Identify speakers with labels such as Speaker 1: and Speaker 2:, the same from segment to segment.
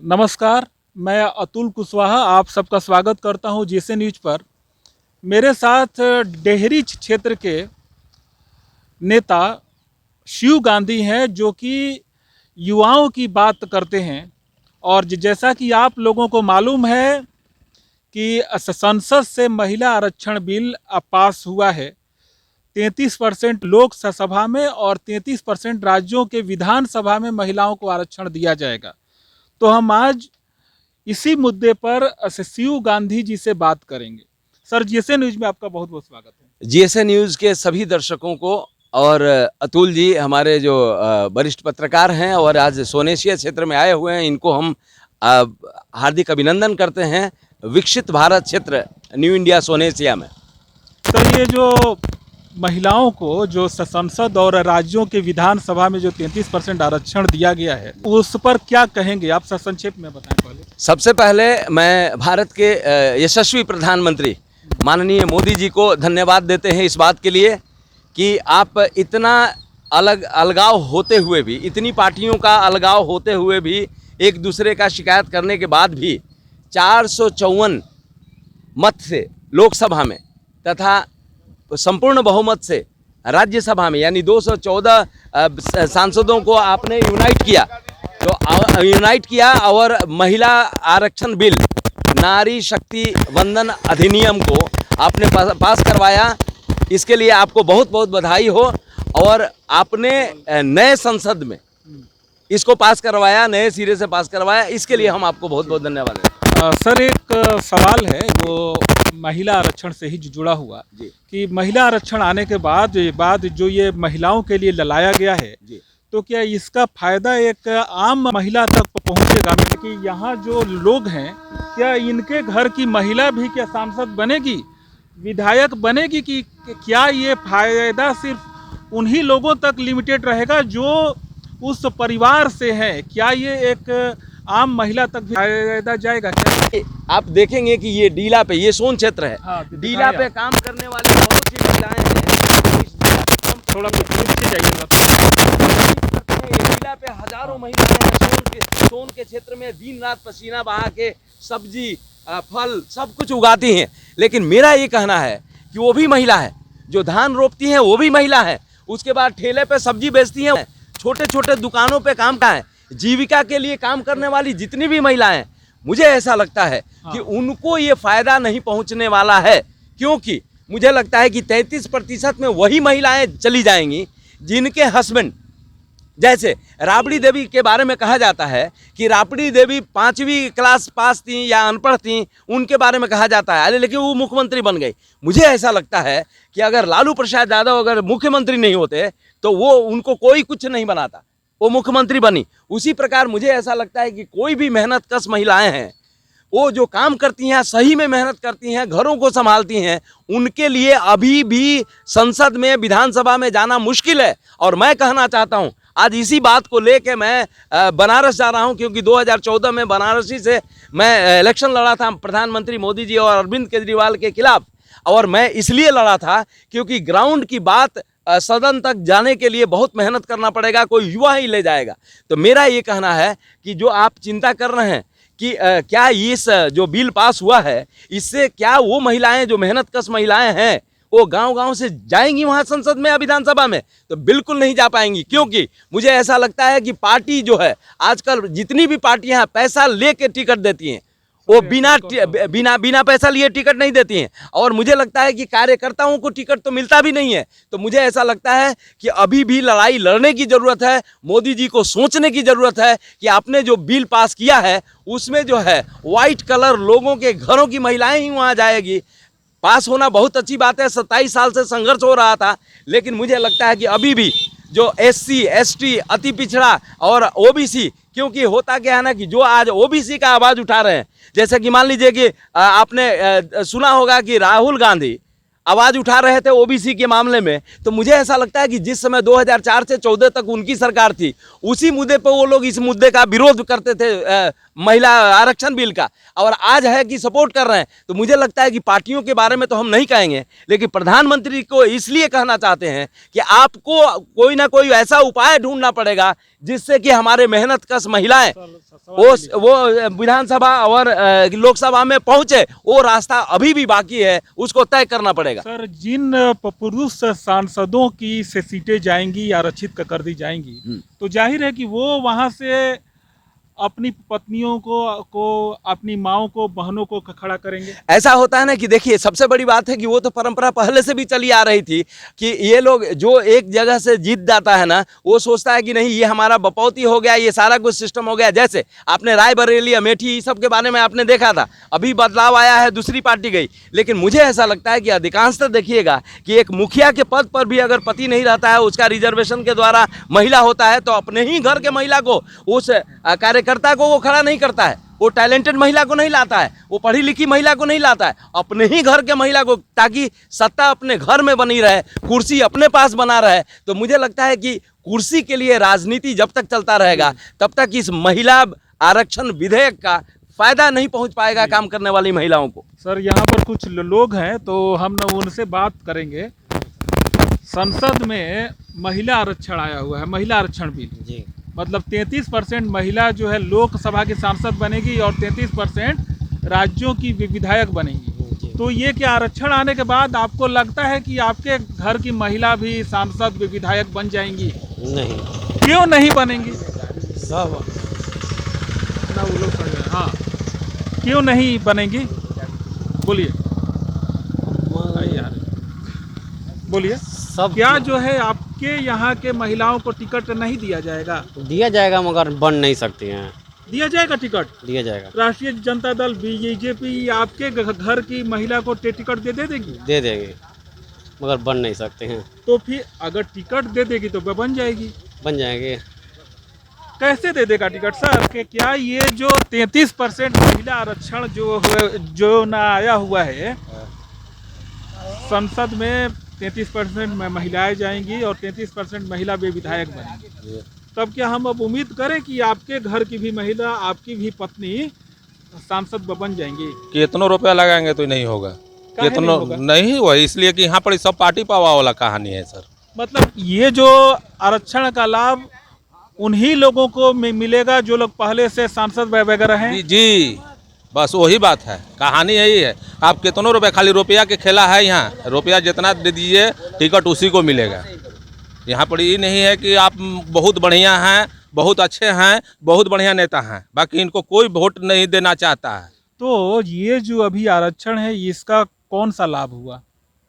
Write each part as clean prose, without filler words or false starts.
Speaker 1: नमस्कार, मैं अतुल कुशवाहा आप सबका स्वागत करता हूं जेसे न्यूज पर। मेरे साथ डेहरी क्षेत्र के नेता शिव गांधी हैं जो कि युवाओं की बात करते हैं। और जैसा कि आप लोगों को मालूम है कि संसद से महिला आरक्षण बिल पास हुआ है 33% लोकसभा में और 33% राज्यों के विधानसभा में महिलाओं को आरक्षण दिया जाएगा। तो हम आज इसी मुद्दे पर शिव गांधी जी से बात करेंगे। सर, जेसे न्यूज में आपका बहुत बहुत स्वागत है।
Speaker 2: जेसे न्यूज़ के सभी दर्शकों को और अतुल जी हमारे जो वरिष्ठ पत्रकार हैं और आज सोनेशिया क्षेत्र में आए हुए हैं, इनको हम हार्दिक अभिनंदन करते हैं विकसित भारत क्षेत्र न्यू इंडिया सोनेशिया में।
Speaker 1: सर, ये जो महिलाओं को जो संसद और राज्यों के विधानसभा में जो 33% आरक्षण दिया गया है उस पर क्या कहेंगे आप? संक्षेप में बताएं। पहले
Speaker 2: सबसे पहले मैं भारत के यशस्वी प्रधानमंत्री माननीय मोदी जी को धन्यवाद देते हैं इस बात के लिए कि आप इतना अलगाव होते हुए भी, इतनी पार्टियों का अलगाव होते हुए भी, एक दूसरे का शिकायत करने के बाद भी 454 मत से लोकसभा में तथा संपूर्ण बहुमत से राज्यसभा में यानी 214 सांसदों को आपने यूनाइट किया और महिला आरक्षण बिल, नारी शक्ति वंदन अधिनियम को आपने पास करवाया। इसके लिए आपको बहुत बहुत बधाई हो। और आपने नए संसद में इसको पास करवाया, नए सिरे से पास करवाया, इसके लिए हम आपको बहुत बहुत धन्यवाद दें।
Speaker 1: सर, एक सवाल है जो महिला आरक्षण से ही जुड़ा हुआ कि महिला आरक्षण आने के बाद जो ये महिलाओं के लिए लाया गया है, तो क्या इसका फायदा एक आम महिला तक पहुंचेगा? मतलब कि यहाँ जो लोग हैं, क्या इनके घर की महिला भी क्या सांसद बनेगी, विधायक बनेगी, कि क्या ये फायदा सिर्फ उन्हीं लोगों तक लिमिटेड रहेगा जो उस परिवार से है? क्या ये एक आम महिला तक भी फायदा जाएगा क्या?
Speaker 2: आप देखेंगे कि ये डीला पे, ये सोन क्षेत्र है, डीला पे काम करने वाली बहुत सी महिलाएं हैं।
Speaker 1: थोड़ा पीछे जाइएगा।
Speaker 2: डीला पे हजारों महिलाएं हैं, सोन के क्षेत्र में दिन रात पसीना बहा के सब्जी फल सब कुछ उगाती हैं। लेकिन मेरा ये कहना है कि वो भी महिला है, जो धान रोपती हैं वो भी महिला है, उसके बाद ठेले पे सब्जी बेचती हैं, छोटे छोटे दुकानों पे काम का है, जीविका के लिए काम करने वाली जितनी भी महिलाएं हैं, मुझे ऐसा लगता है कि उनको ये फायदा नहीं पहुंचने वाला है। क्योंकि मुझे लगता है कि 33% में वही महिलाएं चली जाएंगी जिनके हस्बैंड, जैसे राबड़ी देवी के बारे में कहा जाता है कि राबड़ी देवी 5वीं क्लास पास थी या अनपढ़ थी, उनके बारे में कहा जाता है, लेकिन वो मुख्यमंत्री बन गई। मुझे ऐसा लगता है कि अगर लालू प्रसाद यादव अगर मुख्यमंत्री नहीं होते तो वो उनको कोई कुछ नहीं बनाता, वो मुख्यमंत्री बनी। उसी प्रकार मुझे ऐसा लगता है कि कोई भी मेहनतकश महिलाएं हैं, वो जो काम करती हैं, सही में मेहनत करती हैं, घरों को संभालती हैं, उनके लिए अभी भी संसद में, विधानसभा में जाना मुश्किल है। और मैं कहना चाहता हूं, आज इसी बात को लेके मैं बनारस जा रहा हूं, क्योंकि 2014 में बनारसी से मैं इलेक्शन लड़ा था प्रधानमंत्री मोदी जी और अरविंद केजरीवाल के खिलाफ। और मैं इसलिए लड़ा था क्योंकि ग्राउंड की बात सदन तक जाने के लिए बहुत मेहनत करना पड़ेगा, कोई युवा ही ले जाएगा। तो मेरा ये कहना है कि जो आप चिंता कर रहे हैं कि क्या इस जो बिल पास हुआ है, इससे क्या वो महिलाएं जो मेहनतकश महिलाएं हैं वो गांव-गांव से जाएंगी वहां संसद में या विधानसभा में? तो बिल्कुल नहीं जा पाएंगी। क्योंकि मुझे ऐसा लगता है कि पार्टी जो है, आजकल जितनी भी पार्टियां हैं, पैसा लेके टिकट देती हैं, वो बिना पैसा लिए टिकट नहीं देती हैं। और मुझे लगता है कि कार्यकर्ताओं को टिकट तो मिलता भी नहीं है। तो मुझे ऐसा लगता है कि अभी भी लड़ाई लड़ने की ज़रूरत है। मोदी जी को सोचने की ज़रूरत है कि आपने जो बिल पास किया है उसमें जो है वाइट कलर लोगों के घरों की महिलाएं ही वहाँ जाएगी। पास होना बहुत अच्छी बात है, 27 साल से संघर्ष हो रहा था, लेकिन मुझे लगता है कि अभी भी जो SC, ST, अति पिछड़ा और OBC, क्योंकि होता क्या है ना कि जो आज OBC का आवाज़ उठा रहे हैं, जैसे कि मान लीजिए कि आपने सुना होगा कि राहुल गांधी आवाज़ उठा रहे थे OBC के मामले में, तो मुझे ऐसा लगता है कि जिस समय 2004 से 14 तक उनकी सरकार थी, उसी मुद्दे पर वो लोग इस मुद्दे का विरोध करते थे, महिला आरक्षण बिल का, और आज है कि सपोर्ट कर रहे हैं। तो मुझे लगता है कि पार्टियों के बारे में तो हम नहीं कहेंगे, लेकिन प्रधानमंत्री को इसलिए कहना चाहते हैं कि आपको कोई ना कोई ऐसा उपाय ढूंढना पड़ेगा जिससे कि हमारे मेहनतकश महिलाएं वो विधानसभा और लोकसभा में पहुंचे, वो रास्ता अभी भी बाकी है, उसको तय करना पड़ेगा।
Speaker 1: सर, जिन पुरुष सांसदों की से सीटें जाएंगी आरक्षित कर दी जाएंगी, तो जाहिर है कि वो वहां से अपनी पत्नियों को अपनी माओं को, बहनों को खड़ा करेंगे।
Speaker 2: ऐसा होता है ना कि देखिए, सबसे बड़ी बात है कि वो तो परंपरा पहले से भी चली आ रही थी कि ये लोग जो एक जगह से जीत जाता है ना, वो सोचता है कि नहीं ये हमारा बपौती हो गया, ये सारा कुछ सिस्टम हो गया। जैसे आपने रायबरेली, अमेठी सब के बारे में आपने देखा था, अभी बदलाव आया है, दूसरी पार्टी गई। लेकिन मुझे ऐसा लगता है कि अधिकांशतः देखिएगा कि एक मुखिया के पद पर भी अगर पति नहीं रहता है, उसका रिजर्वेशन के द्वारा महिला होता है, तो अपने ही घर के महिला को, उस कार्यकर्ता को वो खड़ा नहीं करता है, वो टैलेंटेड महिला को नहीं लाता है, वो पढ़ी लिखी महिला को नहीं लाता है, अपने ही घर के महिला को, ताकि सत्ता अपने घर में बनी रहे, कुर्सी अपने पास बना रहे। तो मुझे लगता है कि कुर्सी के लिए राजनीति जब तक चलता रहेगा, तब तक इस महिला आरक्षण विधेयक का फायदा नहीं पहुंच पाएगा काम करने वाली महिलाओं को।
Speaker 1: सर, यहाँ पर कुछ लोग हैं, तो हम ना उनसे बात करेंगे। संसद में महिला आरक्षण आया हुआ है, महिला आरक्षण बिल जी, मतलब 33% महिला जो है लोकसभा की सांसद बनेगी और 33% राज्यों की विधायक बनेगी। तो ये क्या आरक्षण आने के बाद आपको लगता है कि आपके घर की महिला भी सांसद विधायक बन जाएंगी?
Speaker 3: नहीं।
Speaker 1: क्यों नहीं बनेंगी?
Speaker 3: सब
Speaker 1: ना वो लोग हाँ, क्यों नहीं बनेंगी? बोलिए यार, बोलिए।
Speaker 3: सब
Speaker 1: क्या जो है आपके यहाँ के महिलाओं को टिकट नहीं दिया जाएगा?
Speaker 3: दिया जाएगा, मगर बन नहीं सकती हैं।
Speaker 1: दिया जाएगा टिकट,
Speaker 3: दिया जाएगा।
Speaker 1: राष्ट्रीय जनता दल बीजेपी आपके घर की महिला को टिकट दे देगी?
Speaker 3: दे देगी, मगर बन नहीं सकते हैं।
Speaker 1: तो फिर अगर टिकट दे देगी तो बन जाएगी?
Speaker 3: बन जाएंगे।
Speaker 1: कैसे दे देगा टिकट सर? कि क्या ये जो 33% महिला आरक्षण जो ना आया हुआ है, संसद में 33% महिलाएं जाएंगी और 33% महिला विधायक बनेंगी, तब क्या हम अब उम्मीद करें कि आपके घर की भी महिला, आपकी भी पत्नी सांसद बन जाएंगी?
Speaker 4: कितनों रुपया लगाएंगे तो नहीं होगा। कितनों नहीं हुआ, इसलिए कि यहाँ पर सब पार्टी पावा वाला कहानी है सर।
Speaker 1: मतलब ये जो आरक्षण का लाभ उन्हीं लोगों को मिलेगा जो लोग पहले से सांसद वगैरह हैं?
Speaker 4: जी, बस वही बात है, कहानी यही है। आप कितनों रुपए, खाली रुपया के खेला है यहाँ, रुपया जितना दे दीजिए टिकट उसी को मिलेगा। यहाँ पर ये नहीं है कि आप बहुत बढ़िया हैं, बहुत अच्छे हैं, बहुत बढ़िया नेता हैं, बाकी इनको कोई वोट नहीं देना चाहता है।
Speaker 1: तो ये जो अभी आरक्षण है, इसका कौन सा लाभ हुआ?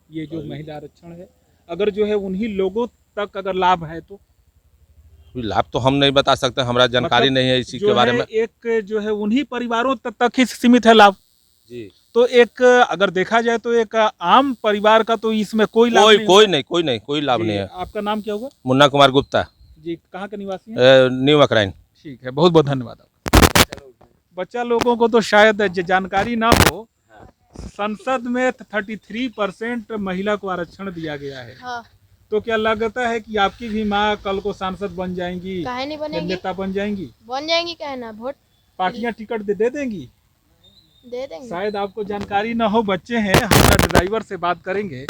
Speaker 1: ये जो महिला आरक्षण है, अगर जो है उन्हीं लोगों तक अगर लाभ है तो?
Speaker 4: लाभ तो हम नहीं बता सकते, हमारा जानकारी नहीं है इसी के बारे में।
Speaker 1: एक जो है उन्हीं परिवारों तक ही सीमित है लाभ
Speaker 4: जी।
Speaker 1: तो एक अगर देखा जाए तो एक आम परिवार का तो इसमें कोई लाभ
Speaker 4: कोई लाभ नहीं है।
Speaker 1: आपका नाम क्या होगा?
Speaker 4: मुन्ना कुमार गुप्ता
Speaker 1: जी, कहाँ के निवासी हैं?
Speaker 4: न्यू मकराइन।
Speaker 1: ठीक है, बहुत बहुत धन्यवाद आपका। बच्चा लोगों को तो शायद जानकारी ना हो, संसद में 33% महिला को आरक्षण दिया गया है।
Speaker 5: हाँ।
Speaker 1: तो क्या लगता है कि आपकी भी माँ कल को सांसद बन जाएंगी?
Speaker 5: काहे नहीं बनेगी?
Speaker 1: नेता बन जाएंगी?
Speaker 5: बन जाएंगी, काहे ना? वोट
Speaker 1: पार्टियां टिकट दे देंगी?
Speaker 5: दे देंगे।
Speaker 1: शायद आपको जानकारी ना हो, बच्चे हैं, हमारा ड्राइवर से बात करेंगे।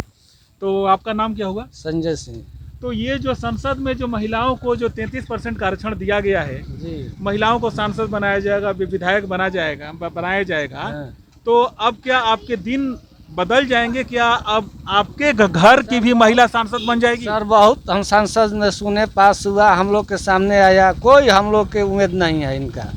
Speaker 1: तो आपका नाम क्या हुआ?
Speaker 3: संजय सिंह
Speaker 1: तो ये जो संसद में जो महिलाओं को जो 33% का आरक्षण दिया गया है
Speaker 3: जी,
Speaker 1: महिलाओं को सांसद बनाया जाएगा, विधायक बनाया जाएगा, तो अब क्या आपके दिन बदल जाएंगे? क्या अब आपके घर की भी महिला सांसद बन जाएगी?
Speaker 6: सर, बहुत हम सांसद ने सुने, पास हुआ, हम लोग के सामने आया, कोई हम लोग के उम्मीद नहीं है इनका।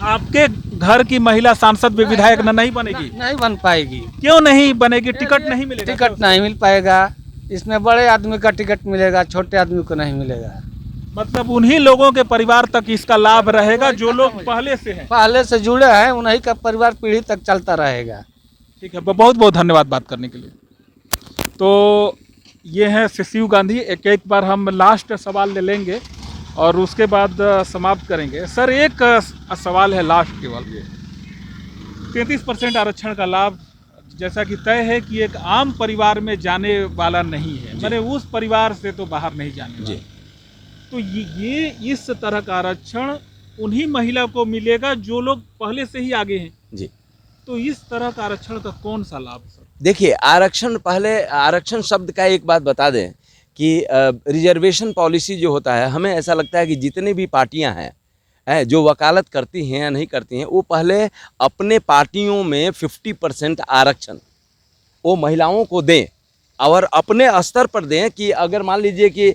Speaker 1: आपके घर की महिला सांसद विधायक नहीं बनेगी?
Speaker 6: नहीं बन पाएगी।
Speaker 1: क्यों नहीं बनेगी? टिकट नहीं मिलेगा?
Speaker 6: टिकट नहीं मिल पाएगा। इसमें बड़े आदमी का टिकट मिलेगा, छोटे आदमी को नहीं मिलेगा।
Speaker 1: मतलब उन्हीं लोगों के परिवार तक इसका लाभ रहेगा जो लोग पहले से हैं,
Speaker 6: पहले से जुड़े हैं, उन्हीं का परिवार पीढ़ी तक चलता रहेगा।
Speaker 1: ठीक है, बहुत बहुत धन्यवाद बात करने के लिए। तो ये है शिव गांधी। एक बार हम लास्ट सवाल ले लेंगे और उसके बाद समाप्त करेंगे। सर, एक सवाल है लास्ट केवल, 33% आरक्षण का लाभ जैसा कि तय है कि एक आम परिवार में जाने वाला नहीं है, मैंने उस परिवार से तो बाहर नहीं जाने वाला। तो ये इस तरह का आरक्षण उन्हीं महिला को मिलेगा जो लोग पहले से ही आगे हैं
Speaker 2: जी।
Speaker 1: तो इस तरह का आरक्षण का कौन सा लाभ सर?
Speaker 2: देखिए, आरक्षण, पहले आरक्षण शब्द का एक बात बता दें कि रिजर्वेशन पॉलिसी जो होता है, हमें ऐसा लगता है कि जितनी भी पार्टियां हैं जो वकालत करती हैं या नहीं करती हैं, वो पहले अपने पार्टियों में 50% आरक्षण वो महिलाओं को दें और अपने स्तर पर दें कि अगर मान लीजिए कि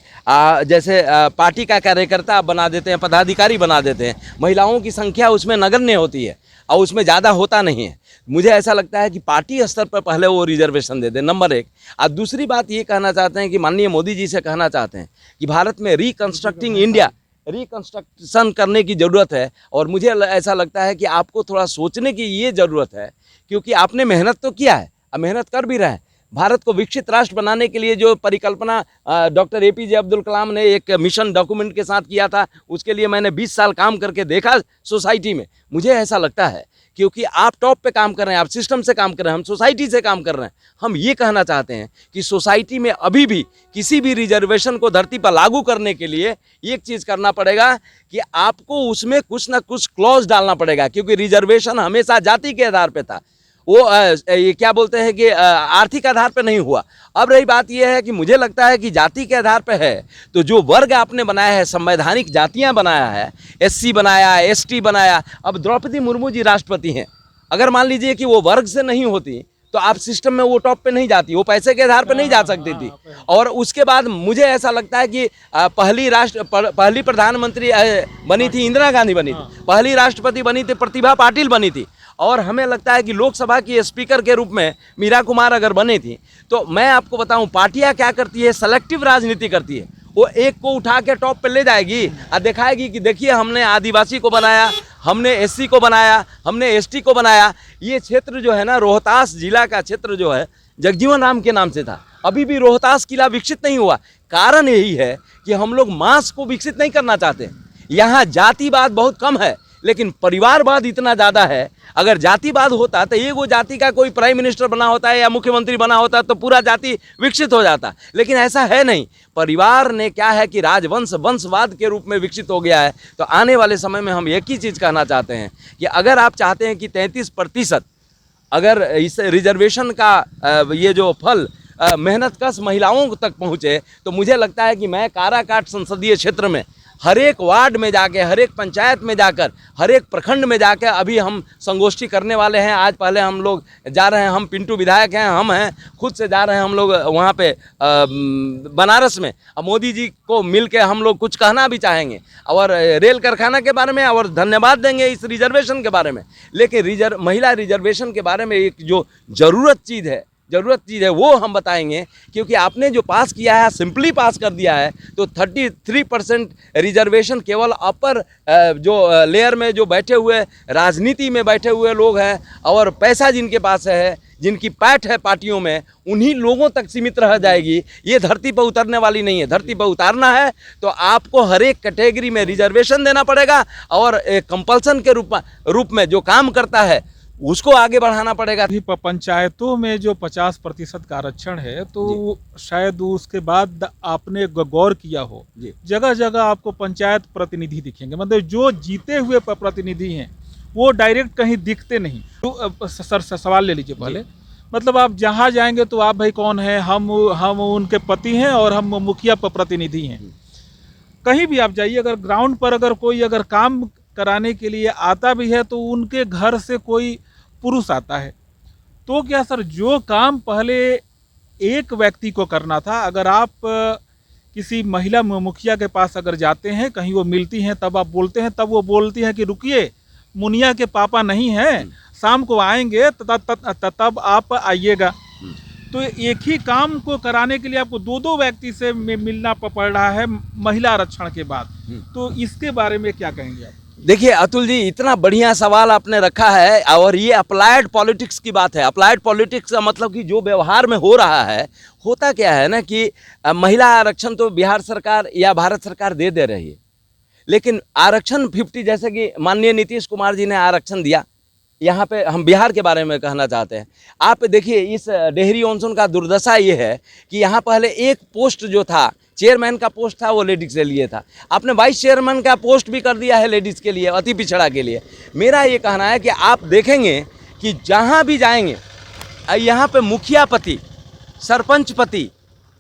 Speaker 2: जैसे पार्टी का कार्यकर्ता आप बना देते हैं, पदाधिकारी बना देते हैं, महिलाओं की संख्या उसमें नगण्य होती है और उसमें ज़्यादा होता नहीं है। मुझे ऐसा लगता है कि पार्टी स्तर पर पहले वो रिजर्वेशन दे दें, नंबर 1। और दूसरी बात ये कहना चाहते हैं कि माननीय मोदी जी से कहना चाहते हैं कि भारत में रिकन्स्ट्रक्टिंग इंडिया, रिकन्स्ट्रक्शन करने की ज़रूरत है। और मुझे ऐसा लगता है कि आपको थोड़ा सोचने की ये ज़रूरत है, क्योंकि आपने मेहनत तो किया है, अब मेहनत कर भी रहे हैं। भारत को विकसित राष्ट्र बनाने के लिए जो परिकल्पना डॉक्टर APJ अब्दुल कलाम ने एक मिशन डॉक्यूमेंट के साथ किया था, उसके लिए मैंने 20 साल काम करके देखा सोसाइटी में। मुझे ऐसा लगता है क्योंकि आप टॉप पे काम कर रहे हैं, आप सिस्टम से काम कर रहे हैं, हम सोसाइटी से काम कर रहे हैं। हम ये कहना चाहते हैं कि सोसाइटी में अभी भी किसी भी रिजर्वेशन को धरती पर लागू करने के लिए एक चीज़ करना पड़ेगा कि आपको उसमें कुछ ना कुछ क्लॉज डालना पड़ेगा, क्योंकि रिजर्वेशन हमेशा जाति के आधार पे था, वो ये क्या बोलते हैं कि आर्थिक आधार पे नहीं हुआ। अब रही बात ये है कि मुझे लगता है कि जाति के आधार पे है, तो जो वर्ग आपने बनाया है, संवैधानिक जातियां बनाया है, SC बनाया, ST बनाया। अब द्रौपदी मुर्मू जी राष्ट्रपति हैं, अगर मान लीजिए कि वो वर्ग से नहीं होती तो आप सिस्टम में वो टॉप पे नहीं जाती, वो पैसे के आधार पे नहीं जा सकती थी। और उसके बाद मुझे ऐसा लगता है कि पहली प्रधानमंत्री बनी थी इंदिरा गांधी बनी थी, पहली राष्ट्रपति बनी थी प्रतिभा पाटिल बनी थी, और हमें लगता है कि लोकसभा की स्पीकर के रूप में मीरा कुमार अगर बनी थी। तो मैं आपको बताऊं, पार्टियां क्या करती है, सेलेक्टिव राजनीति करती है। वो एक को उठा के टॉप पे ले जाएगी और दिखाएगी कि देखिए हमने आदिवासी को बनाया, हमने SC को बनाया, हमने ST को बनाया। ये क्षेत्र जो है ना, रोहतास जिला का क्षेत्र जो है जगजीवन राम के नाम से था, अभी भी रोहतास किला विकसित नहीं हुआ। कारण यही है कि हम लोग मास को विकसित नहीं करना चाहते। यहाँ जातिवाद बहुत कम है, लेकिन परिवारवाद इतना ज़्यादा है। अगर जातिवाद होता तो एक वो जाति का कोई प्राइम मिनिस्टर बना होता है या मुख्यमंत्री बना होता तो पूरा जाति विकसित हो जाता, लेकिन ऐसा है नहीं। परिवार ने क्या है कि राजवंश वंशवाद के रूप में विकसित हो गया है। तो आने वाले समय में हम एक ही चीज़ कहना चाहते हैं कि अगर आप चाहते हैं कि 33% अगर इस रिजर्वेशन का ये जो फल मेहनतकश महिलाओं तक पहुँचे, तो मुझे लगता है कि मैं काराकाट संसदीय क्षेत्र में हर एक वार्ड में जाके, हर एक पंचायत में जाकर, हर एक प्रखंड में जाकर अभी हम संगोष्ठी करने वाले हैं। आज पहले हम लोग जा रहे हैं, हम पिंटू विधायक हैं, हम हैं खुद से जा रहे हैं हम लोग वहाँ पे बनारस में। अब मोदी जी को मिल के हम लोग कुछ कहना भी चाहेंगे और रेल कारखाना के बारे में, और धन्यवाद देंगे इस रिजर्वेशन के बारे में। लेकिन महिला रिजर्वेशन के बारे में एक जो ज़रूरत चीज़ है वो हम बताएंगे, क्योंकि आपने जो पास किया है, सिंपली पास कर दिया है। तो 33% रिजर्वेशन केवल अपर जो लेयर में जो बैठे हुए, राजनीति में बैठे हुए लोग हैं और पैसा जिनके पास है, जिनकी पैठ है पार्टियों में, उन्हीं लोगों तक सीमित रह जाएगी। ये धरती पर उतरने वाली नहीं है। धरती पर उतारना है तो आपको हर एक कैटेगरी में रिजर्वेशन देना पड़ेगा और कंपल्सन के रूप में जो काम करता है उसको आगे बढ़ाना पड़ेगा।
Speaker 1: अभी पंचायतों में जो 50% का आरक्षण है, तो शायद उसके बाद आपने गौर किया हो, जगह जगह आपको पंचायत प्रतिनिधि दिखेंगे, मतलब जो जीते हुए प्रतिनिधि हैं वो डायरेक्ट कहीं दिखते नहीं। तो सर सवाल ले लीजिए पहले, मतलब आप जहाँ जाएंगे तो आप भाई कौन है, हम उनके पति हैं और हम मुखिया प्रतिनिधि हैं। कहीं भी आप जाइए, अगर ग्राउंड पर अगर कोई अगर काम कराने के लिए आता भी है तो उनके घर से कोई पुरुष आता है। तो क्या सर, जो काम पहले एक व्यक्ति को करना था, अगर आप किसी महिला मुखिया के पास अगर जाते हैं, कहीं वो मिलती हैं, तब आप बोलते हैं, तब वो बोलती हैं कि रुकिए, मुनिया के पापा नहीं हैं, शाम को आएंगे तब आप आइएगा। तो एक ही काम को कराने के लिए आपको दो व्यक्ति से मिलना पड़ रहा है महिला आरक्षण के बाद। तो इसके बारे में क्या कहेंगे आप?
Speaker 2: देखिए अतुल जी, इतना बढ़िया सवाल आपने रखा है, और ये अप्लाइड पॉलिटिक्स की बात है। अप्लाइड पॉलिटिक्स का मतलब कि जो व्यवहार में हो रहा है, होता क्या है ना कि महिला आरक्षण तो बिहार सरकार या भारत सरकार दे रही है, लेकिन आरक्षण 50, जैसे कि माननीय नीतीश कुमार जी ने आरक्षण दिया, यहाँ पे हम बिहार के बारे में कहना चाहते हैं। आप देखिए, इस डेहरी ऑनसून का दुर्दशा ये है कि यहाँ पहले एक पोस्ट जो था, चेयरमैन का पोस्ट था, वो लेडीज़ के लिए था। आपने वाइस चेयरमैन का पोस्ट भी कर दिया है लेडीज़ के लिए, अति पिछड़ा के लिए। मेरा ये कहना है कि आप देखेंगे कि जहाँ भी जाएंगे, यहाँ पे मुखिया पति, सरपंच पति,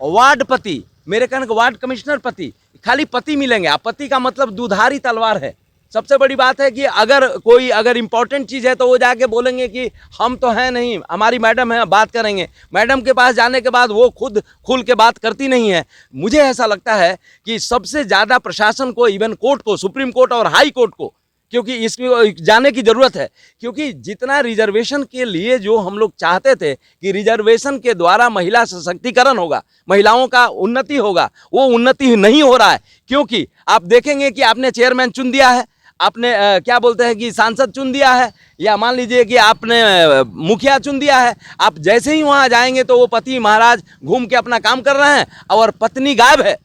Speaker 2: वार्ड पति, मेरे कहने का वार्ड कमिश्नर पति, खाली पति मिलेंगे। आप पति का मतलब दुधारी तलवार है। सबसे बड़ी बात है कि अगर इम्पोर्टेंट चीज़ है तो वो जाके बोलेंगे कि हम तो हैं नहीं, हमारी मैडम है, बात करेंगे। मैडम के पास जाने के बाद वो खुद खुल के बात करती नहीं है। मुझे ऐसा लगता है कि सबसे ज़्यादा प्रशासन को, इवन कोर्ट को, सुप्रीम कोर्ट और हाई कोर्ट को, क्योंकि इसमें जाने की ज़रूरत है। क्योंकि जितना रिजर्वेशन के लिए जो हम लोग चाहते थे कि रिजर्वेशन के द्वारा महिला सशक्तिकरण होगा, महिलाओं का उन्नति होगा, वो उन्नति नहीं हो रहा है। क्योंकि आप देखेंगे कि आपने चेयरमैन चुन दिया है, आपने क्या बोलते हैं कि सांसद चुन दिया है, या मान लीजिए कि आपने मुखिया चुन दिया है। आप जैसे ही वहाँ जाएंगे तो वो पति महाराज घूम के अपना काम कर रहे हैं और पत्नी गायब है।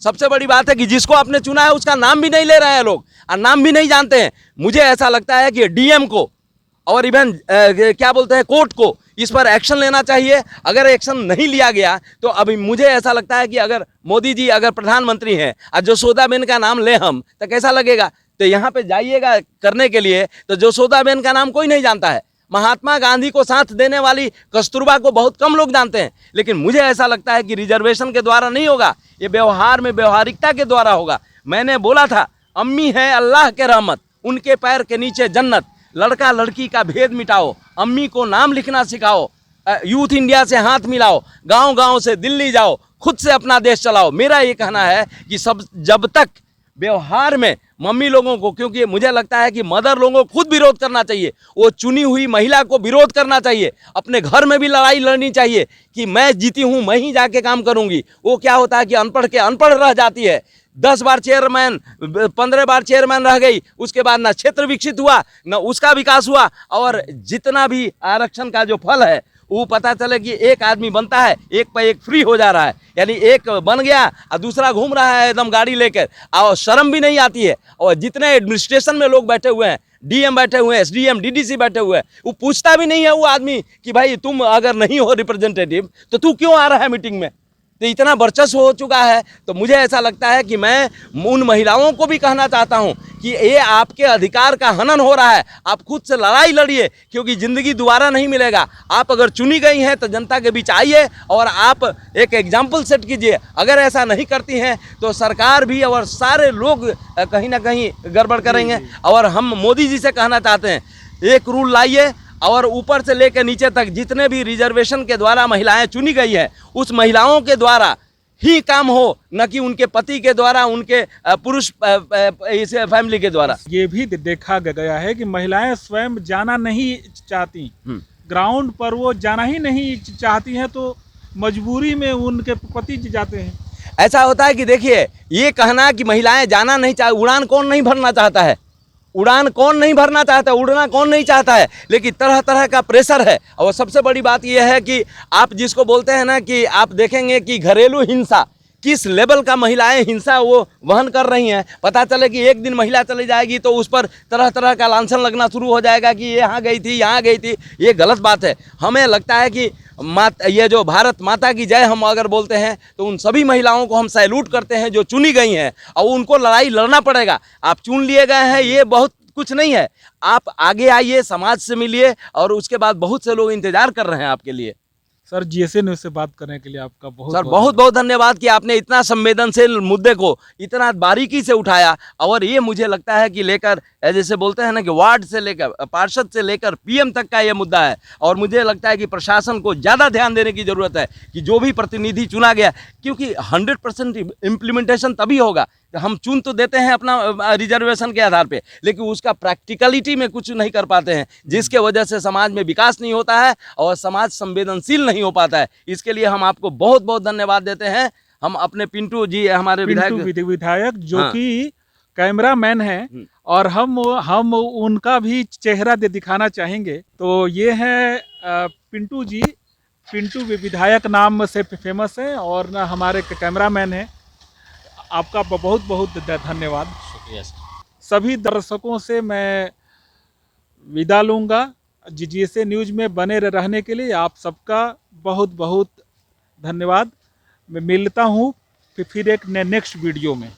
Speaker 2: सबसे बड़ी बात है कि जिसको आपने चुना है उसका नाम भी नहीं ले रहे हैं लोग, और नाम भी नहीं जानते हैं। मुझे ऐसा लगता है कि डीएम को और इवन क्या बोलते हैं कोर्ट को इस पर एक्शन लेना चाहिए। अगर एक्शन नहीं लिया गया तो अभी मुझे ऐसा लगता है कि अगर मोदी जी अगर प्रधानमंत्री हैं और जसोदाबेन का नाम ले हम तो कैसा लगेगा। तो यहाँ पे जाइएगा करने के लिए तो जसोदाबेन का नाम कोई नहीं जानता है। महात्मा गांधी को साथ देने वाली कस्तूरबा को बहुत कम लोग जानते हैं। लेकिन मुझे ऐसा लगता है कि रिजर्वेशन के द्वारा नहीं होगा, ये व्यवहार में व्यवहारिकता के द्वारा होगा। मैंने बोला था, अम्मी है अल्लाह के रहमत, उनके पैर के नीचे जन्नत, लड़का लड़की का भेद मिटाओ, अम्मी को नाम लिखना सिखाओ, यूथ इंडिया से हाथ मिलाओ, गांव-गांव से दिल्ली जाओ, खुद से अपना देश चलाओ। मेरा ये कहना है कि जब तक व्यवहार में मम्मी लोगों को, क्योंकि मुझे लगता है कि मदर लोगों को खुद विरोध करना चाहिए, वो चुनी हुई महिला को विरोध करना चाहिए, अपने घर में भी लड़ाई लड़नी चाहिए कि मैं जीती हूँ, मैं ही जाके काम करूँगी। वो क्या होता है कि अनपढ़ के अनपढ़ रह जाती है। 10 बार चेयरमैन, 15 बार चेयरमैन रह गई, उसके बाद ना क्षेत्र विकसित हुआ, ना उसका विकास हुआ, और जितना भी आरक्षण का जो फल है वो पता चले कि एक आदमी बनता है, एक पे एक फ्री हो जा रहा है। यानी एक बन गया और दूसरा घूम रहा है एकदम गाड़ी लेकर, और शर्म भी नहीं आती है। और जितने एडमिनिस्ट्रेशन में लोग बैठे हुए हैं, डीएम बैठे हुए हैं, एसडीएम, डीडीसी बैठे हुए हैं, वो पूछता भी नहीं है वो आदमी कि भाई तुम अगर नहीं हो रिप्रेजेंटेटिव तो तू क्यों आ रहा है मीटिंग में। तो इतना वर्चस्व हो चुका है। तो मुझे ऐसा लगता है कि मैं उन महिलाओं को भी कहना चाहता हूं कि ये आपके अधिकार का हनन हो रहा है, आप खुद से लड़ाई लड़िए, क्योंकि ज़िंदगी दोबारा नहीं मिलेगा। आप अगर चुनी गई हैं तो जनता के बीच आइए और आप एक एग्जाम्पल सेट कीजिए। अगर ऐसा नहीं करती हैं तो सरकार भी और सारे लोग कहीं ना कहीं गड़बड़ करेंगे। और हम मोदी जी से कहना चाहते हैं, एक रूल लाइए और ऊपर से लेकर नीचे तक जितने भी रिजर्वेशन के द्वारा महिलाएं चुनी गई है, उस महिलाओं के द्वारा ही काम हो, न कि उनके पति के द्वारा, उनके पुरुष इस फैमिली के द्वारा।
Speaker 1: ये भी देखा गया है कि महिलाएं स्वयं जाना नहीं चाहती, ग्राउंड पर वो जाना ही नहीं चाहती हैं, तो मजबूरी में उनके पति जाते हैं।
Speaker 2: ऐसा होता है कि देखिए, ये कहना कि महिलाएं जाना नहीं चाहती, उड़ान कौन नहीं भरना चाहता है, उड़ान कौन नहीं भरना चाहता है, उड़ना कौन नहीं चाहता है, लेकिन तरह तरह का प्रेशर है। और सबसे बड़ी बात यह है कि आप जिसको बोलते हैं ना कि आप देखेंगे कि घरेलू हिंसा, किस लेवल का महिलाएं हिंसा वो वहन कर रही हैं। पता चले कि एक दिन महिला चली जाएगी तो उस पर तरह तरह का लांछन लगना शुरू हो जाएगा कि ये यहाँ गई थी, यहाँ गई थी। ये गलत बात है। हमें लगता है कि ये जो भारत माता की जय हम अगर बोलते हैं तो उन सभी महिलाओं को हम सैल्यूट करते हैं जो चुनी गई हैं, और उनको लड़ाई लड़ना पड़ेगा। आप चुन लिए गए हैं, ये बहुत कुछ नहीं है। आप आगे आइए, समाज से मिलिए, और उसके बाद बहुत से लोग इंतजार कर रहे हैं आपके लिए।
Speaker 1: सर, जीएसए न्यूज़ से बात करने के लिए आपका
Speaker 2: बहुत बहुत धन्यवाद कि आपने इतना संवेदनशील मुद्दे को इतना बारीकी से उठाया। और ये मुझे लगता है कि लेकर, जैसे बोलते हैं ना कि वार्ड से लेकर पार्षद से लेकर पीएम तक का ये मुद्दा है। और मुझे लगता है कि प्रशासन को ज़्यादा ध्यान देने की ज़रूरत है कि जो भी प्रतिनिधि चुना गया, क्योंकि 100% इम्प्लीमेंटेशन तभी होगा। हम चुन तो देते हैं अपना रिजर्वेशन के आधार पे, लेकिन उसका प्रैक्टिकलिटी में कुछ नहीं कर पाते हैं, जिसके वजह से समाज में विकास नहीं होता है और समाज संवेदनशील नहीं हो पाता है। इसके लिए हम आपको बहुत बहुत धन्यवाद देते हैं। हम अपने पिंटू जी, हमारे
Speaker 1: विधायक जो कि कैमरा मैन हैं, और हम उनका भी चेहरा दिखाना चाहेंगे। तो ये है पिंटू जी, पिंटू विधायक नाम से फेमस है, और ना हमारे कैमरा मैन हैं। आपका बहुत बहुत धन्यवाद।
Speaker 3: शुक्रिया सर।
Speaker 1: सभी दर्शकों से मैं विदा लूँगा। जीएसए न्यूज़ में बने रहने के लिए आप सबका बहुत बहुत धन्यवाद। मैं मिलता हूँ फिर एक नेक्स्ट वीडियो में।